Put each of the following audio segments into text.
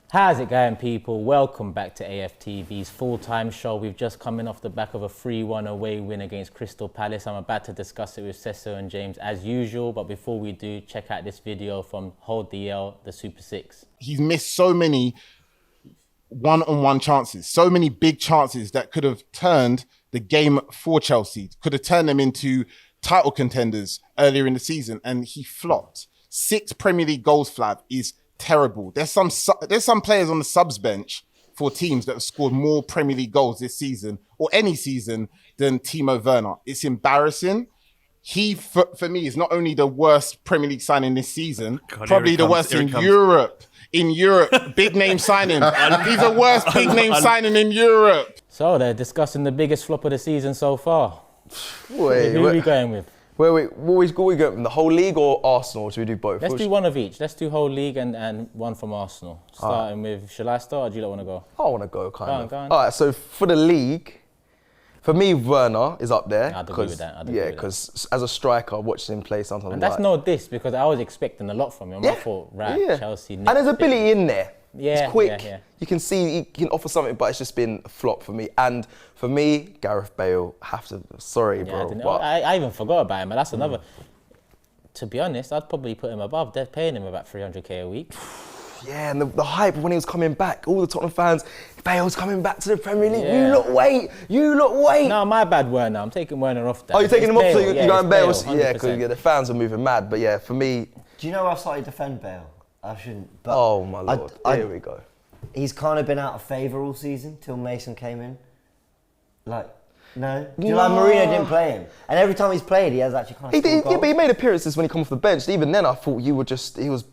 How's it going, people? Welcome back to AFTV's full-time show. We've just come in off the back of a 3-1 away win against Crystal Palace. I'm about to discuss it with Sesso and James as usual, but before we do, check out this video from Hold the L, the Super Six. He's missed so many one-on-one chances, so many big chances that could have turned the game for Chelsea, could have turned them into title contenders earlier in the season, and he flopped. 6 Premier League goals, Flav, is terrible. There's some players on the subs bench for teams that have scored more Premier League goals this season or any season than Timo Werner. It's embarrassing. He, for me, is not only the worst Premier League signing this season, probably the worst in Europe. In Europe, big name signing. He's the worst big name signing in Europe. So they're discussing the biggest flop of the season so far. Who are we going with? Wait, what we going, the whole league or Arsenal? Or should we do both? Let's do one of each. Let's do whole league and one from Arsenal. Starting with, shall I start or do you not want to go? I want to go, kind of. Go on. All right, so for the league, for me, Werner is up there. I'd agree with that. Yeah, because as a striker, watching him play sometimes. And that's no diss, because I was expecting a lot from him. I thought, Chelsea. And there's ability in there. Yeah, he's quick. Yeah. You can see he can offer something, but it's just been a flop for me. And for me, Gareth Bale, sorry, bro. I even forgot about him, but that's another. To be honest, I'd probably put him above. They're paying him about 300k a week. Yeah, and the hype when he was coming back, all the Tottenham fans, Bale's coming back to the Premier League. Yeah. You lot wait. No, my bad, Werner. I'm taking Werner off that. Oh, you're taking him off, so you're going Bale? Yeah, 100%. because the fans are moving mad. But yeah, for me. Do you know I've started to defend Bale? I shouldn't. But oh my lord, here we go. He's kind of been out of favour all season till Mason came in. No. Mourinho didn't play him, and every time he's played, he has actually kind of. Yeah, but he made appearances when he come off the bench. Even then, I thought he was.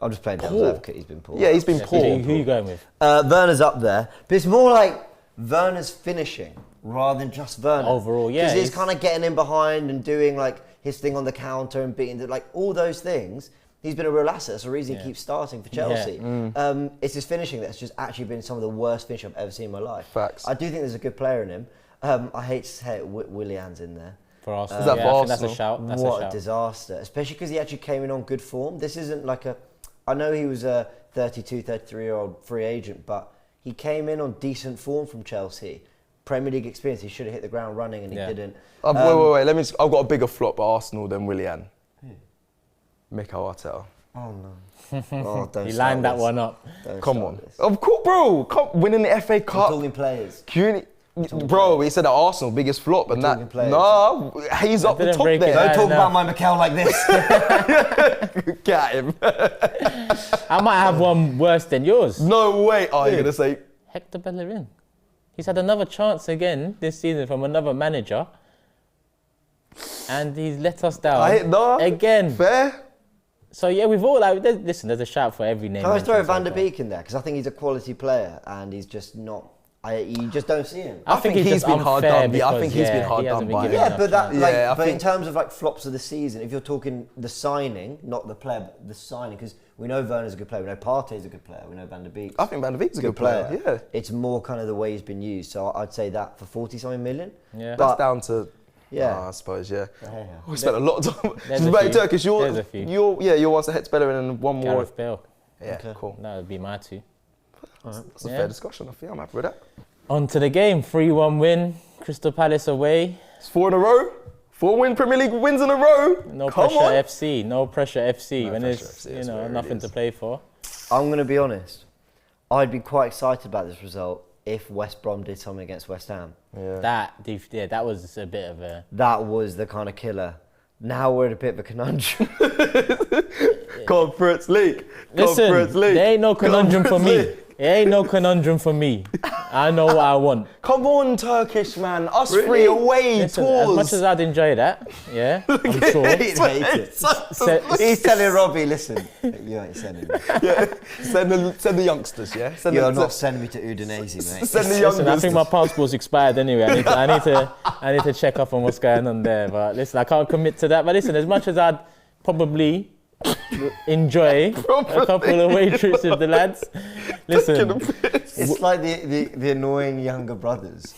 I'm just playing devil's advocate. He's been poor. Yeah, he's been poor. Who are you going with? Werner's up there, but it's more like Werner's finishing rather than just Werner. Overall, yeah. Because he's kind of getting in behind and doing like his thing on the counter and beating all those things. He's been a real asset. That's the reason he keeps starting for Chelsea. Yeah. It's his finishing that's just actually been some of the worst finish I've ever seen in my life. Facts. I do think there's a good player in him. I hate to say it, Willian's in there. For Arsenal. Is that for I Arsenal? think that's a shout. What a disaster. Especially because he actually came in on good form. This isn't like I know he was a 32, 33-year-old free agent, but he came in on decent form from Chelsea. Premier League experience, he should have hit the ground running and he didn't. Wait. I've got a bigger flop at Arsenal than Willian. Mikel Arteta. Oh no. Oh, don't He lined that one up. Come on. Of course, bro. Winning the FA Cup. I'm talking players. Bro, he said that Arsenal biggest flop, and that. No, he's up the top there. Don't talk about my Mikel like this. Get him. I might have one worse than yours. No way. Oh, you're gonna say Hector Bellerin. He's had another chance again this season from another manager, and he's let us down again. Fair. So yeah, we've all there's a shout for every name. Can I throw Van der Beek in there? Because I think he's a quality player, and he's just not. You just don't see him. I think he's been hard done. I think he's been hard done by. Yeah, but in terms of flops of the season, if you're talking the signing, not the player, but the signing, because we know Werner's a good player, we know Partey's a good player, we know Van der Beek. I think Van der Beek's a good player. Yeah. It's more kind of the way he's been used. So I'd say that for 40-something million. Yeah. That's down to. Yeah, I suppose. Yeah. We Oh, spent a lot of time. Just about Turkish. Your one's a Hector Bellerin and one more. Gareth Bale. Yeah, cool. That would be my two. That's a fair discussion. I think I'm happy with that. On to the game. 3-1 win. Crystal Palace away. It's 4 in a row. 4 Premier League wins in a row. No pressure FC. No pressure FC. When there's nothing to play for. I'm going to be honest. I'd be quite excited about this result if West Brom did something against West Ham. Yeah. That was a bit of a... That was the kind of killer. Now we're at a bit of a conundrum. Conference League. Listen, there ain't no conundrum for me. It ain't no conundrum for me. I know what I want. Come on, Turkish man. Us three away. Listen, tours. as much as I'd enjoy that, yeah, I'm sure. He'd hate it. He's telling Robbie, listen, you ain't sending me. Yeah, send the youngsters, yeah? You're not sending me to Udinese, mate. Send the youngsters. Listen, I think my passport's expired anyway. I need to check up on what's going on there. But listen, I can't commit to that. But listen, as much as I'd probably enjoy a couple of away trips with the lads. Listen, it's like the annoying younger brothers.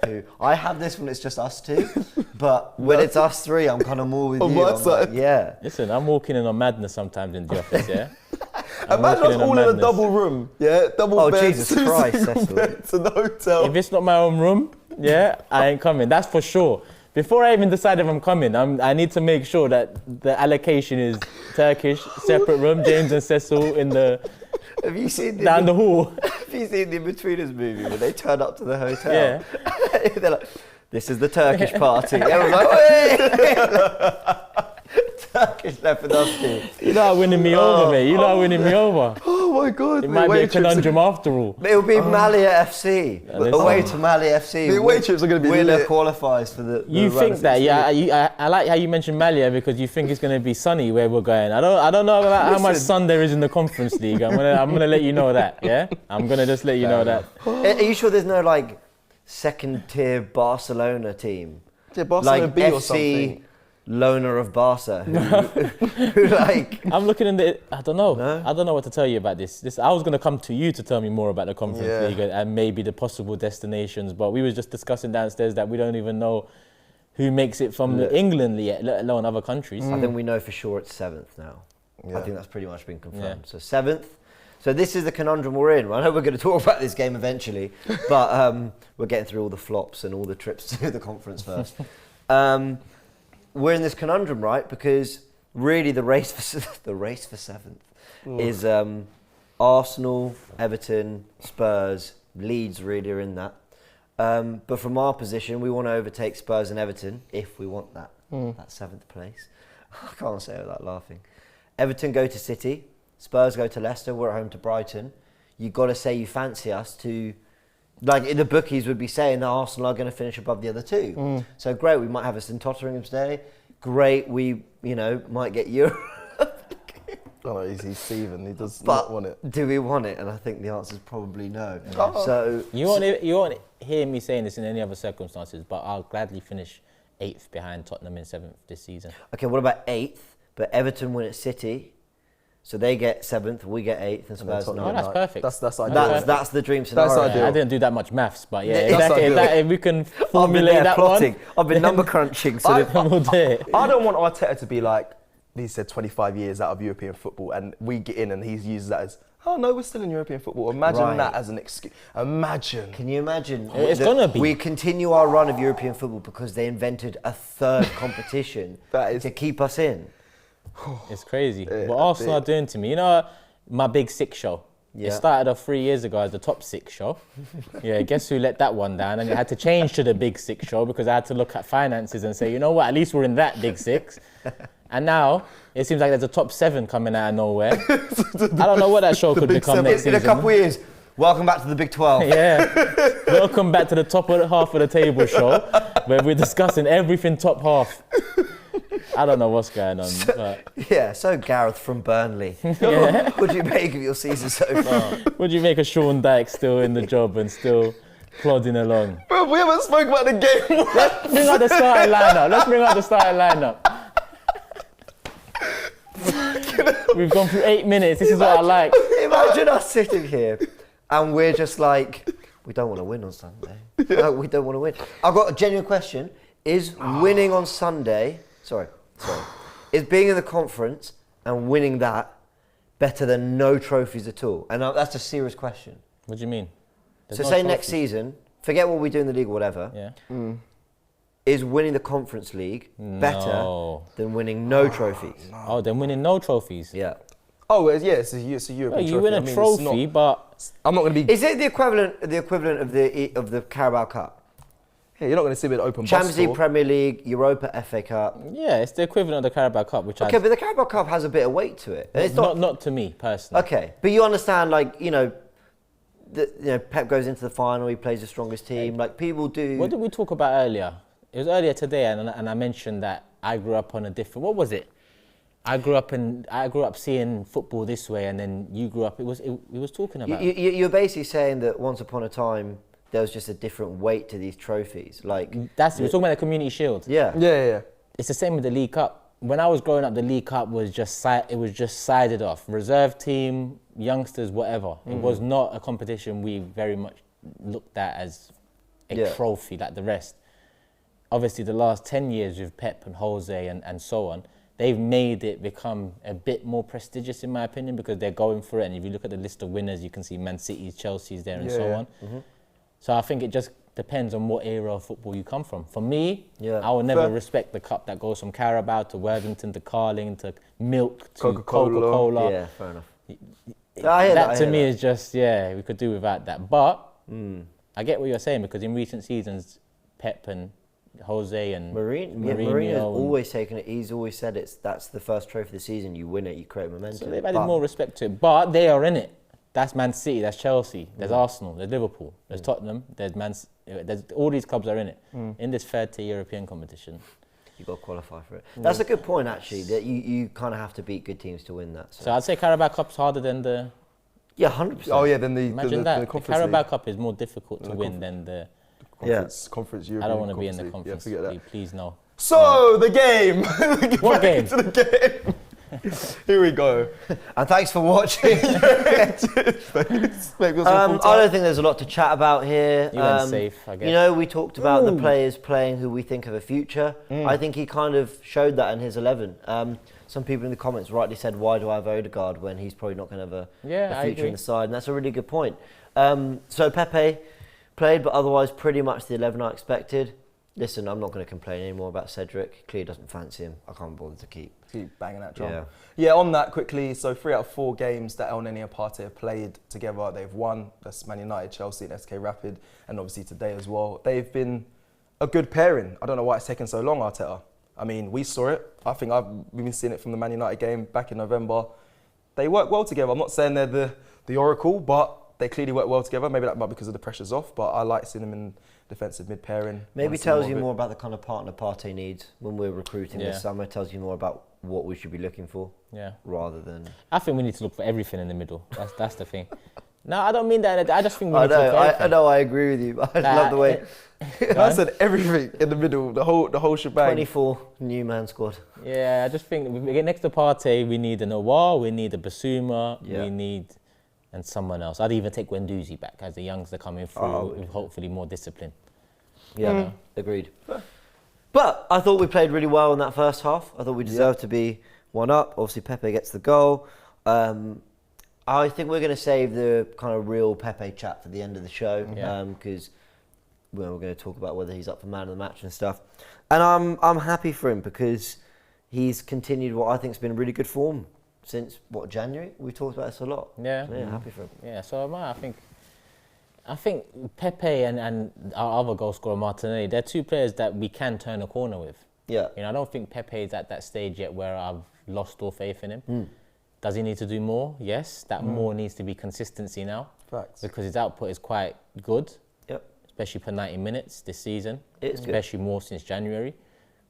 Who I have this when it's just us two, but when it's us three, I'm kind of more with you. On my side. Yeah. Listen, I'm walking in on madness sometimes in the office. Yeah. Imagine us all in a double room, yeah, double bed. Oh, Jesus Christ, Cecil. It's an hotel. If it's not my own room, yeah, I ain't coming. That's for sure. Before I even decide if I'm coming, I need to make sure that the allocation is Turkish, separate room, James and Cecil in the Have you seen down the hall. Have you seen the In-Betweeners movie when they turn up to the hotel? Yeah. They're like, this is the Turkish party. Everyone's like, hey! Turkish Lewandowski. You're not winning me over, mate. You're not winning me over. Oh my God. It might be a conundrum after all. It'll be Malia FC. Away to Malia FC. The away trips are going to be winner lit. qualifies for the. You think that, yeah? I like how you mentioned Malia because you think it's going to be sunny where we're going. I don't know about how much sun there is in the Conference League. I'm gonna let you know that. Yeah, I'm gonna just let you know that. Are you sure there's no like second tier Barcelona team? Yeah, Barcelona like B FC or something. Loner of Barca, who like. I'm looking in the. I don't know. No? I don't know what to tell you about this. I was gonna come to you to tell me more about the Conference League and maybe the possible destinations, but we were just discussing downstairs that we don't even know who makes it from England yet, let alone other countries. I think we know for sure it's 7th now. Yeah. I think that's pretty much been confirmed. So 7th. So this is the conundrum we're in. I know we're going to talk about this game eventually, but we're getting through all the flops and all the trips to the conference first. We're in this conundrum, right? Because really the race for 7th is Arsenal, Everton, Spurs, Leeds really are in that. But from our position, we want to overtake Spurs and Everton if we want that 7th place. I can't say it without laughing. Everton go to City, Spurs go to Leicester, we're at home to Brighton. You've got to say you fancy us to, like the bookies would be saying that Arsenal are going to finish above the other two. So great, we might have a St Tottenham today. Great, we might get Europe. Oh no, he's Steven. He does not want it. Do we want it? And I think the answer is probably no. Oh. So You won't hear me saying this in any other circumstances, but I'll gladly finish 8th behind Tottenham in 7th this season. okay, what about 8th? But Everton win at City, so they get 7th, we get 8th, and Spurs Tottenham Oh, 9th. that's perfect. That's ideal. That's the dream scenario. That's ideal. I didn't do that much maths, but yeah, That's if we can I've been formulate there that plotting. one, I've been number crunching. So then we'll do it. I don't want Arteta to be like, he said 25 years out of European football and we get in and he's used that as, oh no, we're still in European football. Imagine Right. that as an excuse. Imagine. can you imagine? It's gonna be. We continue our run of European football because they invented a third competition That is- to keep us in. It's crazy. Yeah, What Arsenal are doing to me, my Big Six show. Yeah. It started off 3 years ago as the Top Six show. Yeah, guess who let that one down? And it had to change to the Big Six show because I had to look at finances and say, you know what, at least we're in that Big Six. And now it seems like there's a Top 7 coming out of nowhere. I don't know what that show could become Seven. next In a season. couple of years, welcome back to the Big 12. Yeah. Welcome back to the top of half of the table show where we're discussing everything top half. I don't know what's going on. But Yeah, so Gareth from Burnley. yeah. What do you make of your season so far? Would you make a Sean Dyche still in the job and still plodding along? Bro, we haven't spoken about the game. Bring out the starting lineup. Let's bring out the starting lineup. We've gone through 8 minutes. This is what I like. Imagine us sitting here and we're just like, we don't want to win on Sunday. No, we don't want to win. I've got a genuine question. Is winning on Sunday, sorry, is being in the conference and winning that better than no trophies at all? And that's a serious question. What do you mean? There's So no say next trophies. season, forget what we do in the league or whatever, Yeah. is winning the Conference League better No. than winning no trophies? Oh, then winning no trophies. Yeah. Oh, yeah, it's a European Well, trophy. you win I a mean, it's trophy, not- but I'm not going to be... Is it the equivalent of the Carabao Cup? Yeah, you're not going to see me at open bus Champions League, tour. Premier League, Europa, FA Cup. yeah, it's the equivalent of the Carabao Cup, which Okay, but the Carabao Cup has a bit of weight to it. And it's not to me personally. Okay, but you understand, like, Pep goes into the final, he plays the strongest team. Like, people do. What did we talk about earlier? It was earlier today, and I mentioned that I grew up on a different. What was it? I grew up seeing football this way, and then you grew up. We was talking about. You're basically saying that once upon a time there was just a different weight to these trophies. Like we're talking about the Community Shield. yeah, Yeah. It's the same with the League Cup. When I was growing up, the League Cup was just sided off. Reserve team, youngsters, whatever. It was not a competition we very much looked at as a trophy like the rest. Obviously, the last 10 years with Pep and Jose and so on, they've made it become a bit more prestigious, in my opinion, because they're going for it. And if you look at the list of winners, you can see Man City's, Chelsea's there, and so on. So I think it just depends on what era of football you come from. For me, I will never respect the cup that goes from Carabao to Worthington to Carling to Milk to Coca-Cola. Yeah, fair enough. That to me is just, we could do without that. But I get what you're saying, because in recent seasons, Pep and Jose and Mourinho's always taken it. He's always said that's the first trophy of the season. You win it, you create momentum. So they've added more respect to it. But they are in it. That's Man City, that's Chelsea, there's Arsenal, there's Liverpool, there's Tottenham, there's all these clubs are in it. In this third-tier European competition. You've got to qualify for it. That's a good point, actually, that you kind of have to beat good teams to win that. So I'd say Carabao Cup's harder than the... Yeah, 100%. Oh, yeah, then the Conference Carabao Cup is more difficult to win than the... Conference European. I don't want to be in the Conference League, please no. So, the game! What game? To the game. Here we go. And thanks for watching. I don't think there's a lot to chat about here. You went safe, I guess. You know, we talked about the players playing who we think have a future. I think he kind of showed that in his 11. Some people in the comments rightly said, why do I have Odegaard when he's probably not going to have a future in the side? And that's a really good point. So Pepe played, but otherwise pretty much the 11 I expected. Listen, I'm not going to complain anymore about Cedric. Clearly doesn't fancy him. I can't bother to keep banging that drum. Yeah, on that quickly, so 3 out of 4 games that El Neni and Partey have played together, they've won. That's Man United, Chelsea and SK Rapid, and obviously today as well. They've been a good pairing. I don't know why it's taken so long, Arteta. I mean, we saw it. I think we've been seeing it from the Man United game back in November. They work well together. I'm not saying they're the oracle, but they clearly work well together. Maybe that might be because of the pressure's off, but I like seeing them in defensive mid pairing. Maybe tells you more about the kind of partner Partey needs when we're recruiting this summer. It tells you more about what we should be looking for, rather than... I think we need to look for everything in the middle. That's the thing. No, I don't mean that. I just think we need to look for everything. I know, I agree with you. I love the way... I said everything in the middle, the whole shebang. 24 new man squad. Yeah, I just think next to Partey, we need a Noah, we need a Basuma, we need... and someone else. I'd even take Guendouzi back as the youngster coming through with hopefully more discipline. Yeah, agreed. But I thought we played really well in that first half. I thought we deserved to be 1 up. Obviously, Pepe gets the goal. I think we're going to save the kind of real Pepe chat for the end of the show because we're going to talk about whether he's up for man of the match and stuff. And I'm happy for him because he's continued what I think has been really good form since, January? We talked about this a lot. Yeah. So, happy for him. Yeah, so am I. I think Pepe and our other goal scorer Martinelli, they're 2 players that we can turn a corner with. Yeah. You know, I don't think Pepe is at that stage yet where I've lost all faith in him. Does he need to do more? Yes. That more needs to be consistency now. Facts. Because his output is quite good. Yep. Especially per 90 minutes this season. It's especially more since January.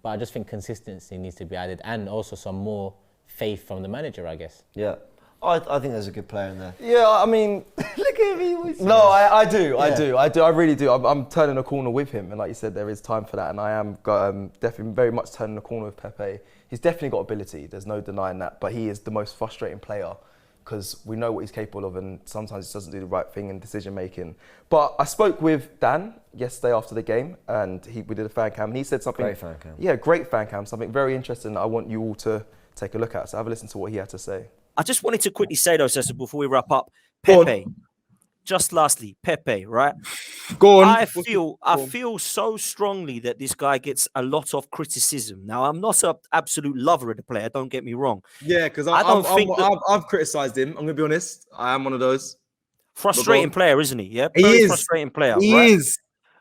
But I just think consistency needs to be added and also some more faith from the manager, I guess. Yeah. I think there's a good player in there. Yeah, I mean... Look at me. No, I do. I really do. I'm turning a corner with him. And like you said, there is time for that. And I am definitely very much turning a corner with Pepe. He's definitely got ability. There's no denying that. But he is the most frustrating player because we know what he's capable of and sometimes he doesn't do the right thing in decision making. But I spoke with Dan yesterday after the game and we did a fan cam and he said something... Great fan cam. Yeah, great fan cam. Something very interesting that I want you all to take a look at. So have a listen to what he had to say. I just wanted to quickly say though, Cecil, before we wrap up, Pepe. Just lastly, Pepe, right? Go on. I feel so strongly that this guy gets a lot of criticism. Now, I'm not an absolute lover of the player. Don't get me wrong. Yeah, because I've criticised him. I'm going to be honest. I am one of those. Frustrating player, isn't he? Yeah, he is. Frustrating player. He right? is.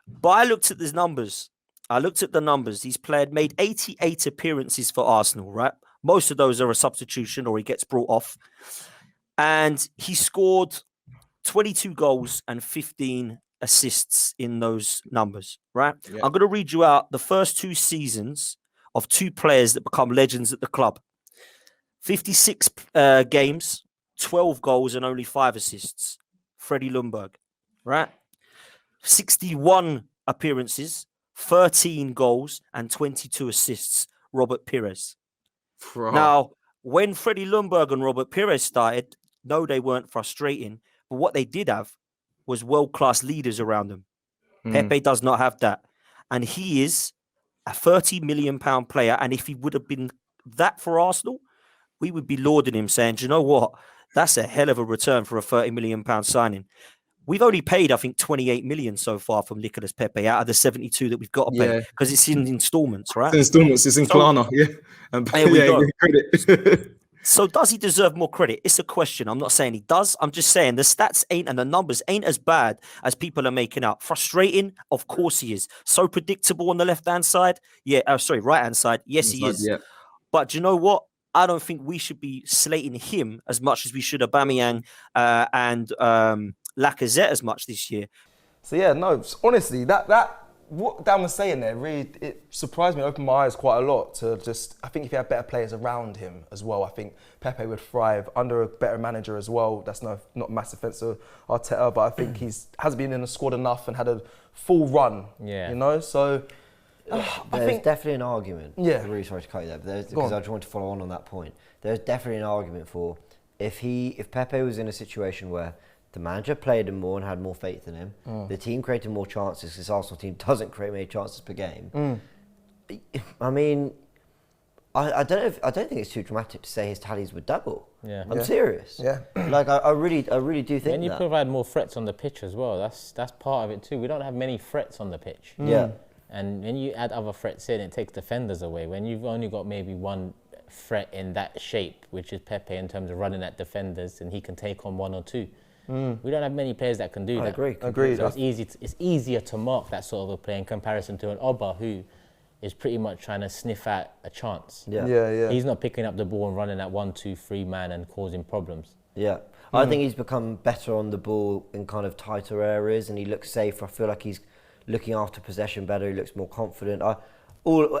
But I looked at the numbers. He's made 88 appearances for Arsenal, right? Most of those are a substitution or he gets brought off. And he scored 22 goals and 15 assists in those numbers, right? Yeah. I'm going to read you out the first 2 seasons of 2 players that become legends at the club. 56 games, 12 goals and only 5 assists. Freddie Ljungberg, right? 61 appearances, 13 goals and 22 assists. Robert Pires. Bro. Now, when Freddie Ljungberg and Robert Pires started, no, they weren't frustrating. But what they did have was world-class leaders around them. Pepe does not have that. And he is a £30 million player. And if he would have been that for Arsenal, we would be lauding him, saying, "Do you know what? That's a hell of a return for a £30 million signing." We've only paid, I think, 28 million so far from Nicolas Pepe out of the 72 that we've got to pay, because it's in instalments, right? It's instalments. It's in Klarna, yeah. And There we go. credit. So does he deserve more credit? It's a question. I'm not saying he does. I'm just saying the stats ain't and the numbers ain't as bad as people are making out. Frustrating? Of course he is. So predictable on the left-hand side? Yeah, right-hand side. Yes, he is. Yeah. But do you know what? I don't think we should be slating him as much as we should Aubameyang and Lacazette as much this year. So yeah, no, honestly, that what Dan was saying there, really, it surprised me, opened my eyes quite a lot to just, I think if he had better players around him as well, I think Pepe would thrive under a better manager as well. That's not a massive offence to Arteta, but I think hasn't been in the squad enough and had a full run, you know, so... There's definitely an argument. Yeah. I'm really sorry to cut you there, because I just want to follow on that point. There's definitely an argument for if Pepe was in a situation where the manager played him more and had more faith in him, the team created more chances. This Arsenal team doesn't create many chances per game. I mean, I don't think it's too dramatic to say his tallies would double. Yeah. I'm serious. Yeah. Like I really do think And you that. provide more threats on the pitch as well. That's part of it too. We don't have many threats on the pitch. Yeah. And when you add other threats in, it takes defenders away. When you've only got maybe one threat in that shape, which is Pepe in terms of running at defenders, and he can take on one or two. We don't have many players that can do that. I agree. Agreed. So it's easier to mark that sort of a play in comparison to an Oba who is pretty much trying to sniff out a chance. Yeah. He's not picking up the ball and running at 1, 2, 3 man and causing problems. Yeah. I think he's become better on the ball in kind of tighter areas, and he looks safer. I feel like he's looking after possession better. He looks more confident.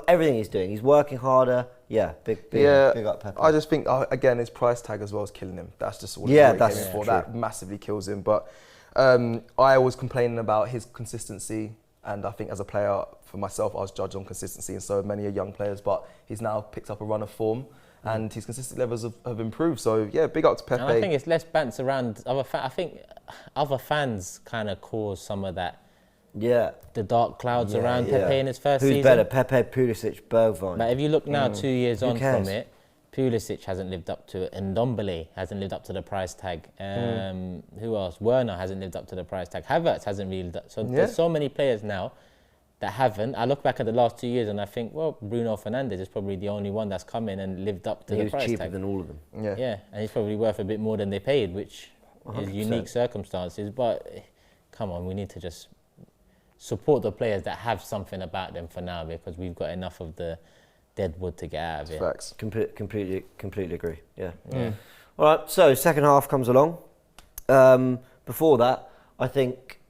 Everything he's doing, he's working harder. Yeah, big up Pepe. I just think again his price tag as well is killing him. That's just what that's for. true. That massively kills him. But I was complaining about his consistency, and I think as a player for myself, I was judged on consistency, and so many young players. But he's now picked up a run of form, and his consistent levels have improved. So yeah, big up to Pepe. And I think it's less bants around I think other fans kind of cause some of that. Yeah. The dark clouds around Pepe in his first Who's season. better, Pepe, Pulisic, Bergwijn? But if you look now, 2 years on cares? from it, Pulisic hasn't lived up to it. Ndombele hasn't lived up to the price tag. Who else? Werner hasn't lived up to the price tag. Havertz hasn't really lived up. So there's so many players now that haven't. I look back at the last 2 years and I think, well, Bruno Fernandes is probably the only one that's come in and lived up to the price tag. He was cheaper than all of them. Yeah. And he's probably worth a bit more than they paid, which 100%. is unique circumstances. But come on, we need to just support the players that have something about them for now, because we've got enough of the dead wood to get out of it. Facts. Completely agree. Yeah. All right. So second half comes along. Before that, I think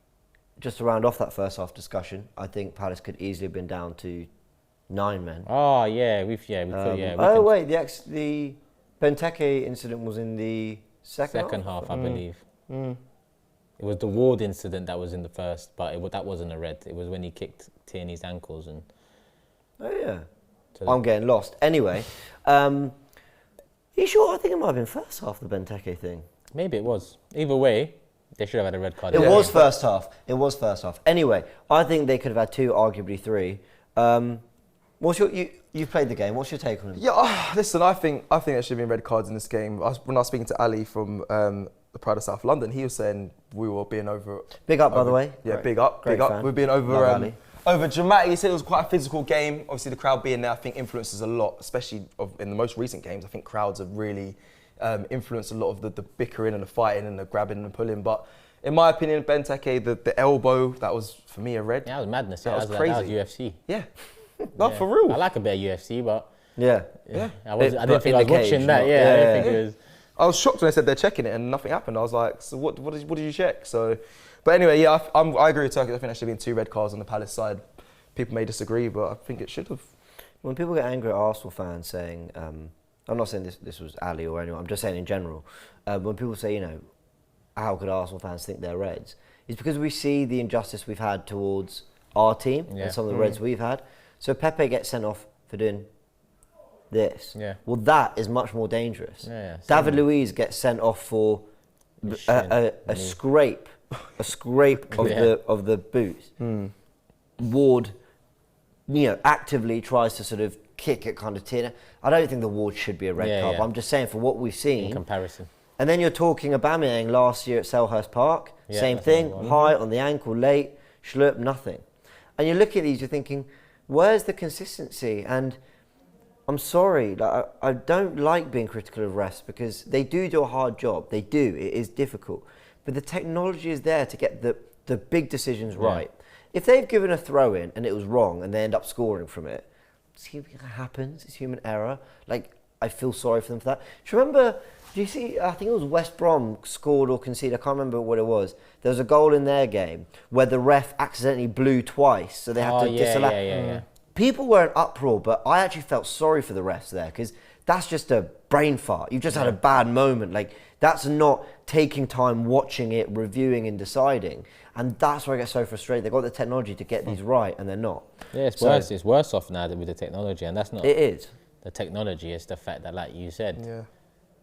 just to round off that first half discussion, I think Palace could easily have been down to 9 men. Oh yeah, we could. Wait, the Benteke incident was in the second half, I believe. It was the Ward incident that was in the first, but that wasn't a red. It was when he kicked Tierney's ankles and. Oh yeah. So I'm getting lost. Anyway, you sure? I think it might have been first half, the Benteke thing. Maybe it was. Either way, they should have had a red card. It was first half. Anyway, I think they could have had 2, arguably 3. You've played the game. What's your take on it? Yeah, listen, I think there should have been red cards in this game. When I was speaking to Ali from the Pride of South London, he was saying we were being over. Big up, by the way. Yeah, Great. big up. We're being over dramatic. He said it was quite a physical game. Obviously, the crowd being there, I think, influences a lot, especially in the most recent games. I think crowds have really influenced a lot of the bickering and the fighting and the grabbing and the pulling. But in my opinion, Benteke, the elbow, that was for me a red. Yeah, that was madness. That was That crazy. was UFC. Yeah, not for real. I like a bit of UFC, but Yeah. I didn't think I was watching that. not- Yeah, I didn't think it was. I was shocked when they said they're checking it and nothing happened. I was like, so what did you check? So, but anyway, yeah, I agree with Turkey. I think there should have been 2 red cards on the Palace side. People may disagree, but I think it should have. When people get angry at Arsenal fans saying, I'm not saying this was Ali or anyone, I'm just saying in general, when people say, how could Arsenal fans think they're Reds? It's because we see the injustice we've had towards our team and some of the Reds we've had. So Pepe gets sent off for doing this. Yeah. Well, that is much more dangerous. Yeah, David Luiz gets sent off for a scrape of the boot. Ward, actively tries to sort of kick at kind of Tierney. I don't think the award should be a red card. Yeah. I'm just saying for what we've seen. In comparison. And then you're talking Aubameyang last year at Selhurst Park. Yeah, Same that's thing, another one. high on the ankle, late, Schlupp, nothing. And you look at these, you're thinking, where's the consistency? And I'm sorry, like, I don't like being critical of refs because they do a hard job. They do, it is difficult. But the technology is there to get the big decisions right. If they've given a throw in and it was wrong and they end up scoring from it, it happens, it's human error. Like, I feel sorry for them for that. Do you remember, do you see, I think it was West Brom scored or conceded, I can't remember what it was. There was a goal in their game where the ref accidentally blew twice, so they had to disallow. Yeah. People were in uproar, but I actually felt sorry for the refs there because that's just a brain fart. You've just had a bad moment. Like, that's not taking time watching it, reviewing and deciding. And that's where I get so frustrated. They've got the technology to get these right and they're not. Yeah, it's worse. It's worse off now with the technology, and that's not It is. the technology. It's the fact that, like you said,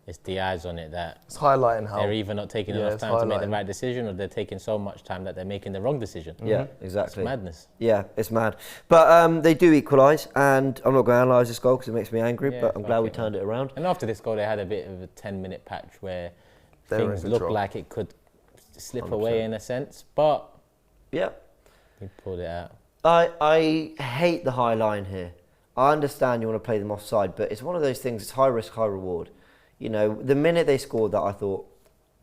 it's the eyes on it that It's highlighting how they're either not taking enough time to make the right decision, or they're taking so much time that they're making the wrong decision. Yeah, exactly. It's madness. Yeah, it's mad. But they do equalise, and I'm not going to analyse this goal because it makes me angry, Yeah, but I'm glad we okay. turned it around. And after this goal, they had a bit of a 10-minute patch where They were things in looked control. like it could slip away in a sense, but Yeah. he pulled it out. I hate the high line here. I understand you want to play them offside, but it's one of those things, it's high risk, high reward. You know, the minute they scored that, I thought,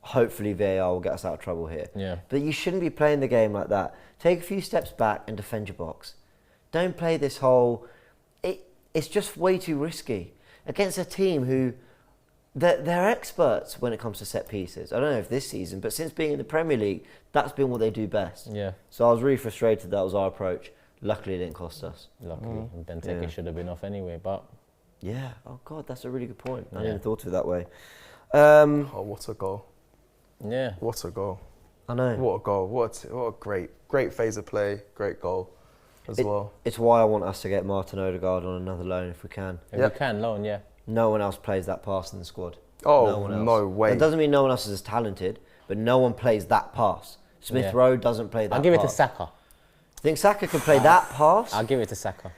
hopefully VAR will get us out of trouble here. Yeah. But you shouldn't be playing the game like that. Take a few steps back and defend your box. Don't play this whole... It's just way too risky. Against a team who... They're experts when it comes to set pieces. I don't know if this season, but since being in the Premier League, that's been what they do best. Yeah. So I was really frustrated that was our approach. Luckily, it didn't cost us. Luckily, Benteke should have been off anyway, but... Yeah. Oh, God, that's a really good point. I Yeah. hadn't even thought of it that way. Oh, what a goal. Yeah. What a goal. I know. What a goal. What a great phase of play. Great goal as well. It's why I want us to get Martin Odegaard on another loan if we can. If we can, loan, yeah. No one else plays that pass in the squad. Oh, no one else. no way. That doesn't mean no one else is as talented, but no one plays that pass. Smith Yeah. Rowe doesn't play that I'll give it to pass. Saka. Think Saka can play that pass? I'll give it to Saka.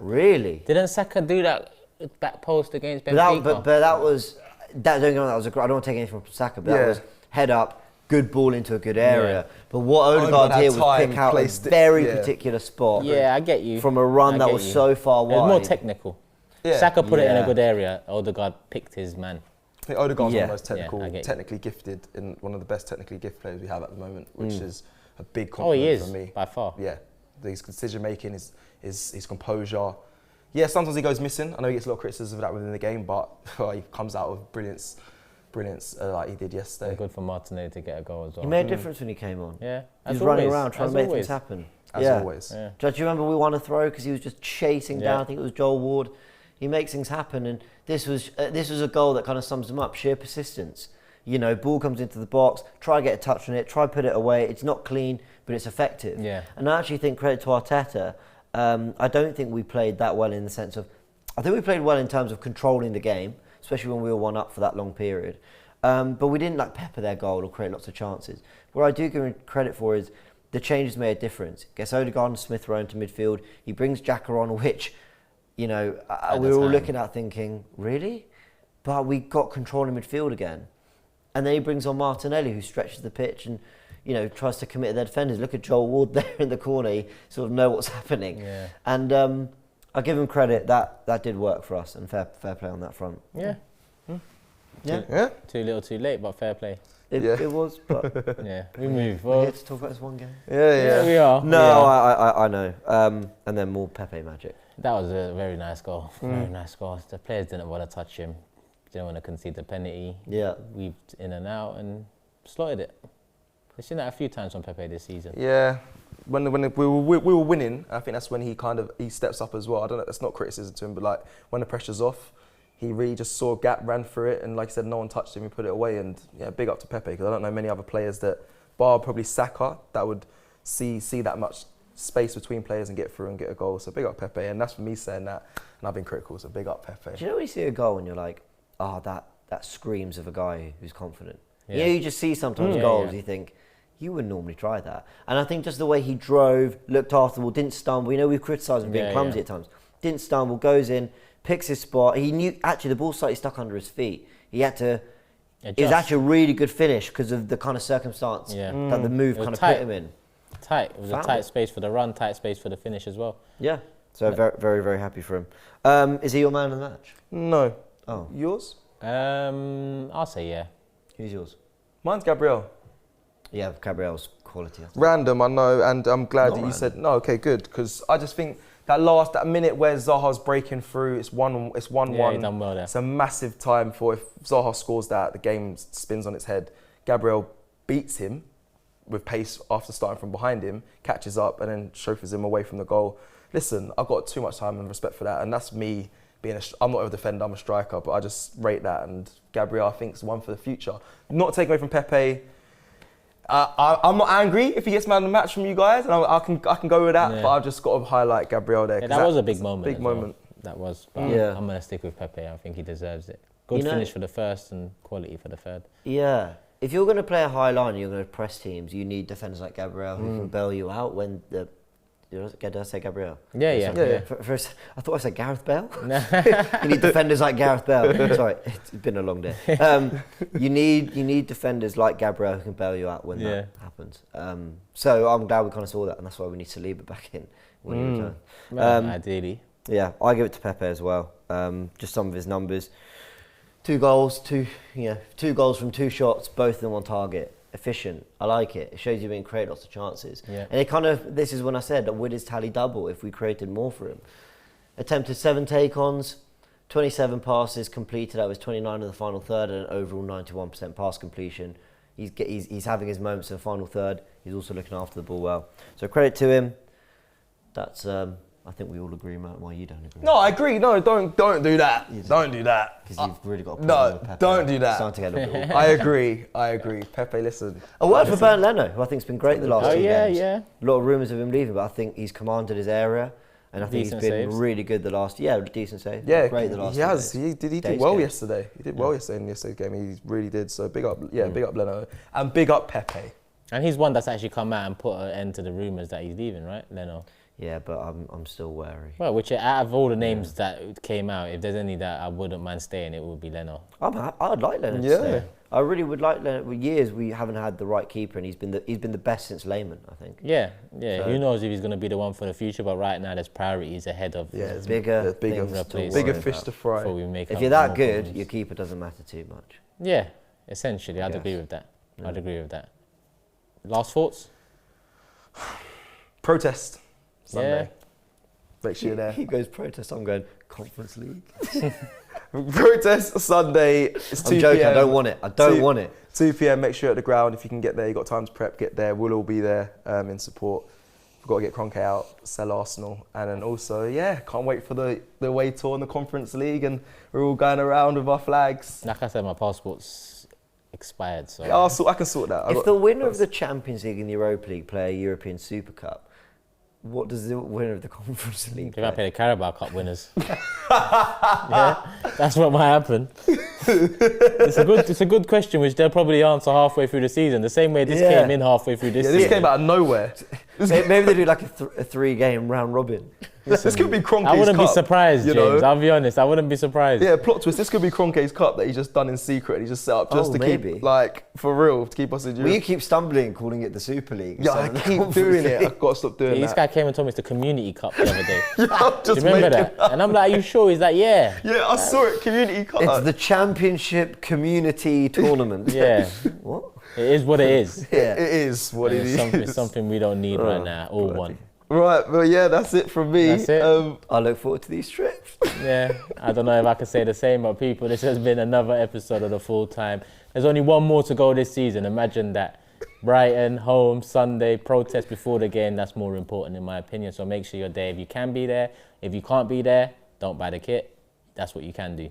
Really? Didn't Saka do that back post against But Benfica? that, but that was... Don't get me wrong, that was I don't want to take anything from Saka, but that Yeah. was head up, good ball into a good area. Yeah. But what Odegaard Odegaard had did was time, pick out a placed it, very yeah. particular spot Yeah, I get you. from a run I that get was you. so far It was wide. more technical. Yeah. Saka put it in a Yeah. good area. Odegaard picked his man. I think Odegaard's Yeah. one of the most I get you. technically gifted, and one of the best technically gifted players we have at the moment, which is a big Oh, he compliment is, for me. by far. Yeah, his decision making, his composure. Yeah, sometimes he goes missing. I know he gets a lot of criticism of that within the game, but he comes out with brilliance like he did yesterday. And good for Martinelli to get a goal as well. He made a difference when he came on. Yeah, He was as running always, around trying as to make always. things happen. As always. Yeah. Do you remember we won a throw because he was just chasing down? Yeah. I think it was Joel Ward. He makes things happen, and this was a goal that kind of sums him up. Sheer persistence. You know, ball comes into the box, try get a touch on it, try put it away. It's not clean, but it's effective. Yeah. And I actually think credit to Arteta. I don't think we played that well in the sense of. I think we played well in terms of controlling the game, especially when we were 1-up for that long period. But we didn't like pepper their goal or create lots of chances. What I do give him credit for is the changes made a difference. Gets Odegaard and Smith Rowe into midfield. He brings Xhaka on, which, you know, we were all time. looking at thinking, really? But we got control in midfield again. And then he brings on Martinelli, who stretches the pitch and, you know, tries to commit their defenders. Look at Joel Ward there in the corner. He sort of know what's happening. Yeah. And I give him credit. That did work for us, and fair play on that front. Yeah. Yeah, Yeah. Too little, too late, but fair play. it was. But Yeah, we move. we're Well, here to talk about this one game. yeah, we are. No, we are. I know. And then more Pepe magic. That was a very nice goal. Very nice goal. The players didn't want to touch him. Didn't want to concede the penalty. Yeah. Weaved in and out and slotted it. We've seen that a few times from Pepe this season. Yeah. When we were winning, I think that's when he steps up as well. I don't know, that's not criticism to him, but like when the pressure's off, he really just saw a gap, ran through it, and like I said, no one touched him, he put it away. And yeah, big up to Pepe, because I don't know many other players that, bar probably Saka, that would see that much space between players and get through and get a goal. So big up Pepe, and that's for me saying that, and I've been critical, so big up Pepe. Do you know when you see a goal and you're like, that screams of a guy who's confident? Yeah. You know, you just see sometimes Yeah, goals, yeah. you think, you wouldn't normally try that. And I think just the way he drove, looked after the ball, didn't stumble. You know, we've criticised him being Yeah, clumsy yeah. at times. didn't stumble, goes in, picks his spot. He knew, actually, the ball slightly stuck under his feet. He had to... It was actually a really good finish because of the kind of circumstance that the move kind of put him in. Tight. It was a tight space for the run, tight space for the finish as well. Yeah. So very, very, very happy for him. Is he your man of the match? No. Oh. Yours? I'll say yeah. Who's yours? Mine's Gabriel. Yeah, Gabriel's quality. Random, I know, and I'm glad Not that you random. said no. Okay, good, because I just think that minute where Zaha's breaking through, it's 1-1. Yeah, he done well there. It's a massive time for if Zaha scores that, the game spins on its head. Gabriel beats him with pace after starting from behind him, catches up, and then chauffeurs him away from the goal. Listen, I've got too much time and respect for that, and that's me being I'm not a defender, I'm a striker, but I just rate that. And Gabriel, I think, is one for the future. Not taking away from Pepe. I'm not angry if he gets man of the match from you guys, and I can go with that. Yeah. But I've just got to highlight Gabriel there. Yeah, that was a big moment. Big as well. moment. That was. But Yeah. I'm gonna stick with Pepe. I think he deserves it. Good finish for the first and quality for the third. Yeah. If you're going to play a high line and you're going to press teams, you need defenders like Gabriel who can bail you out when the... Did I say Gabriel? Yeah. I thought I said Gareth Bale. You need defenders like Gareth Bale. Sorry, it's been a long day. You need defenders like Gabriel who can bail you out when that happens. So I'm glad we kind of saw that, and that's why we need Saliba back in when he returns. Well, ideally. Yeah, I give it to Pepe as well. Just some of his numbers: 2 goals, two goals from 2 shots, both of them on target. Efficient. I like it. It shows you being create lots of chances. Yeah. And it kind of, this is when I said that would his tally double if we created more for him. Attempted 7 take-ons, 27 passes completed. That was 29 in the final third and an overall 91% pass completion. He's having his moments in the final third. He's also looking after the ball well. So credit to him. That's I think we all agree, Matt. Why you don't agree? No, I agree. No, don't do that. Don't do that. Because you've really got a problem with Pepe. Don't do that. Starting to get a little bit I agree. Pepe, listen. A word for Bernd Leno, who I think's been great the last 2 games. Yeah. A lot of rumours of him leaving, but I think he's commanded his area, and I think Decent he's been saves. really good the last. Yeah, decent save. Yeah, great the last. he has. Days. He did Days well game. yesterday. He did well yesterday in yesterday's game. He really did. So big up Leno, and big up Pepe. And he's one that's actually come out and put an end to the rumours that he's leaving, right, Leno? Yeah, but I'm still wary. Well, which out of all the names that came out, if there's any that I wouldn't mind staying, it would be Leno. I'd like Leno to stay. I really would like Leno. For years we haven't had the right keeper, and he's been the best since Lehmann, I think. Yeah. So- Who knows if he's going to be the one for the future? But right now, there's priorities ahead of Yeah, bigger bigger fish to fry. before we make. If up you're that more good, problems. your keeper doesn't matter too much. Yeah, essentially, I'd Yes. agree with that. I'd agree with that. Last thoughts? Protest Sunday. Yeah. Make sure you're there. He goes protest. I'm going Conference League. Protest Sunday. It's 2 I'm joking. p.m. I don't want it. I don't want it. 2 p.m. Make sure you're at the ground. If you can get there, you've got time to prep. Get there. We'll all be there in support. We've got to get Kroenke out, sell Arsenal, and then also, can't wait for the away tour in the Conference League, and we're all going around with our flags. Like I said, my passport's expired, so. I can sort that. If the winner of the Champions League and the Europa League play a European Super Cup, what does the winner of the Conference League If I play? play the Carabao Cup winners. Yeah, that's what might happen. It's a good question, which they'll probably answer halfway through the season. The same way this Yeah. came in halfway through this Yeah, season. this came out of nowhere. Maybe they do like a 3-game round robin. This could be Kroenke's I wouldn't cup, be surprised, you James. know? I'll be honest. I wouldn't be surprised. Yeah, plot twist. This could be Kroenke's cup that he just done in secret. And he just set up just Oh, to maybe. keep, like, for real, to keep us in Well, you Europe. keep stumbling calling it the Super League. Yeah, I instead of the keep Conference doing it. League. I've got to stop doing This that. guy came and told me it's the Community Cup the other day. Yeah, I'm Do just you remember making that? And I'm like, are you sure? He's like, yeah. Yeah, I saw it. Community cup. It's the Championship Community Tournament. Yeah. What? It is what it is. Yeah. It is what it It's is. something we don't need right now. All one. Right, well, yeah, that's it from me. That's it. I look forward to these trips. Yeah, I don't know if I can say the same, but people, this has been another episode of the Full Time. There's only one more to go this season. Imagine that. Brighton, home, Sunday, protest before the game. That's more important in my opinion. So make sure you're there if you can be there. If you can't be there, don't buy the kit. That's what you can do.